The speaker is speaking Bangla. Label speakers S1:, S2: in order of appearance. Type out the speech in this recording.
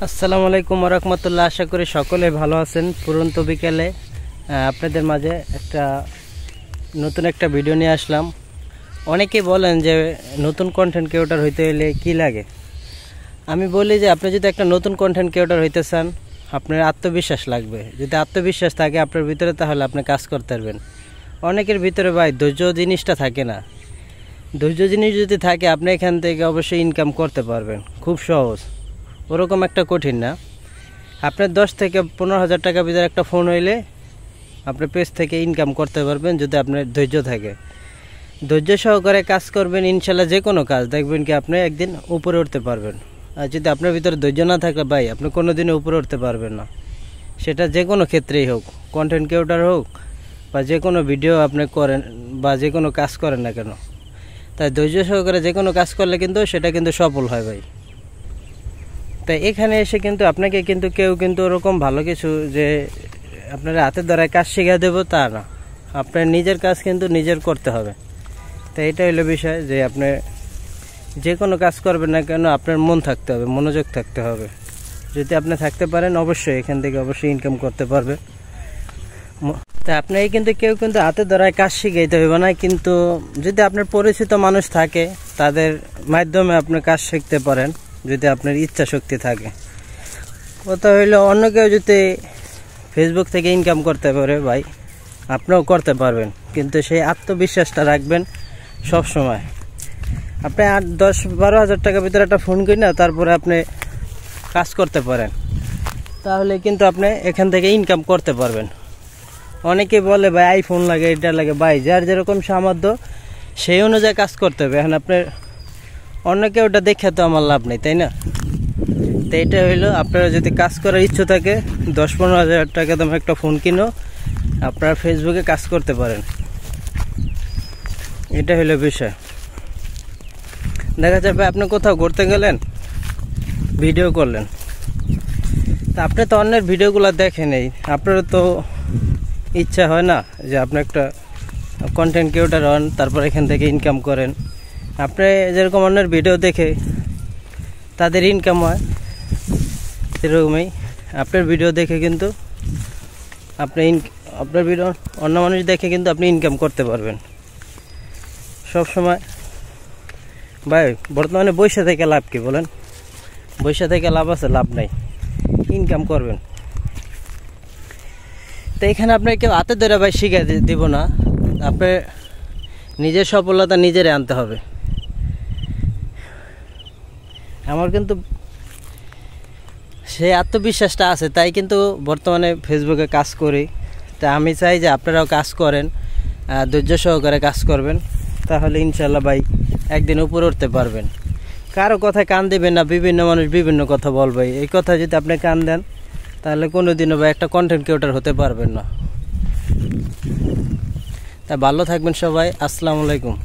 S1: আসসালামু আলাইকুম ওয়া রাহমাতুল্লাহ। আশা করি সকলে ভালো আছেন। পুরন্ত বিকেলে আপনাদের মাঝে নতুন একটা ভিডিও নিয়ে আসলাম। অনেকেই বলেন যে নতুন কন্টেন্ট ক্রিয়েটর হইতে হলে কি লাগে। আমি বলি যে আপনি যদি একটা নতুন কন্টেন্ট ক্রিয়েটর হইতে চান, আপনার আত্মবিশ্বাস লাগবে। যদি আত্মবিশ্বাস থাকে আপনার ভিতরে, তাহলে আপনি কাজ করতে পারবেন। অনেকের ভিতরে ভাই ধৈর্য জিনিসটা থাকে না। ধৈর্য জিনিস যদি থাকে, আপনি এখান থেকে অবশ্যই ইনকাম করতে পারবেন। খুব সহজ, ওরকম একটা কঠিন না। আপনার 10 থেকে 15,000 টাকা ভিতরে একটা ফোন হইলে আপনার পেজ থেকে ইনকাম করতে পারবেন, যদি আপনার ধৈর্য থাকে। ধৈর্য সহকারে কাজ করবেন, ইনশাল্লাহ যে কোনো কাজ দেখবেন কি আপনি একদিন উপরে উঠতে পারবেন। আর যদি আপনার ভিতরে ধৈর্য না থাকে ভাই, আপনি কোনো দিনও উপরে উঠতে পারবেন না। সেটা যে কোনো ক্ষেত্রেই হোক, কন্টেন্ট ক্রিয়েটর হোক বা যে কোনো ভিডিও আপনি করেন বা যে কোনো কাজ করেন না কেন, তাই ধৈর্য সহকারে যে কোনো কাজ করলে কিন্তু সেটা কিন্তু সফল হয় ভাই। তাই এখানে এসে কিন্তু আপনাকে কিন্তু কেউ কিন্তু ওরকম ভালো কিছু যে আপনার হাতের দ্বারায় কাজ শিখিয়ে দেবো তা না। আপনার নিজের কাজ কিন্তু নিজের করতে হবে। তাই এটা হলো বিষয় যে আপনি যে কোনো কাজ করবেন না কেন, আপনার মন থাকতে হবে, মনোযোগ থাকতে হবে। যদি আপনি থাকতে পারেন, অবশ্যই এখান থেকে অবশ্যই ইনকাম করতে পারবে। তাই আপনাকে কিন্তু কেউ কিন্তু হাতের দ্বারায় কাজ শিখাইতে হবে না। কিন্তু যদি আপনার পরিচিত মানুষ থাকে, তাদের মাধ্যমে আপনি কাজ শিখতে পারেন, যদি আপনার ইচ্ছা শক্তি থাকে। কথা হইলো অন্য কেউ যদি ফেসবুক থেকে ইনকাম করতে পারে ভাই, আপনিও করতে পারবেন। কিন্তু সেই আত্মবিশ্বাসটা রাখবেন সব সময়। আপনি 10-12 হাজার টাকার ভিতরে একটা ফোন কিনে না, তারপরে আপনি কাজ করতে পারেন, তাহলে কিন্তু আপনি এখান থেকে ইনকাম করতে পারবেন। অনেকে বলে ভাই আইফোন লাগে, এটা লাগে। ভাই যার যেরকম সামর্থ্য সেই অনুযায়ী কাজ করতে হবে। এখন আপনার অন্যকে ওটা দেখে তো আমার লাভ নেই, তাই না? তো এটা হইলো, আপনারা যদি কাজ করার ইচ্ছা থাকে, 10-15 হাজার টাকা দামের একটা ফোন কিনো, আপনারা ফেসবুকে কাজ করতে পারেন। এটা হইলো বিষয়। দেখা যাবে আপনি কোথাও ঘুরতে গেলেন, ভিডিও করলেন, তা আপনি তো অন্যের ভিডিওগুলো দেখেন, আপনারও তো ইচ্ছা হয় না যে আপনি একটা কন্টেন্ট ক্রিয়েটর হন, তারপর এখান থেকে ইনকাম করেন। আপনি যেরকম অন্যের ভিডিও দেখে তাদের ইনকাম হয়, সেরকমই আপনার ভিডিও দেখে কিন্তু আপনার ভিডিও অন্য মানুষ দেখে কিন্তু আপনি ইনকাম করতে পারবেন সব সময়। ভাই বর্তমানে বৈশা থেকে লাভ কি বলেন? বৈশা থেকে লাভ আছে? লাভ নাই। ইনকাম করবেন। তো এখানে আপনার কেউ হাতে ধরে ভাই শিখে দিব না, আপনি নিজের সফলতা নিজেরে আনতে হবে। আমার কিন্তু সেই আত্মবিশ্বাসটা আছে, তাই কিন্তু বর্তমানে ফেসবুকে কাজ করি। তা আমি চাই যে আপনারাও কাজ করেন, ধৈর্য সহকারে কাজ করবেন, তাহলে ইনশাল্লাহ ভাই একদিন উপরে উঠতে পারবেন। কারো কথায় কান দেবেন না, বিভিন্ন মানুষ বিভিন্ন কথা বলবে। এই কথা যদি আপনি কান দেন, তাহলে কোনোদিনও ভাই একটা কন্টেন্ট ক্রিয়েটর হতে পারবেন না। তা ভালো থাকবেন সবাই। আসসালামু আলাইকুম।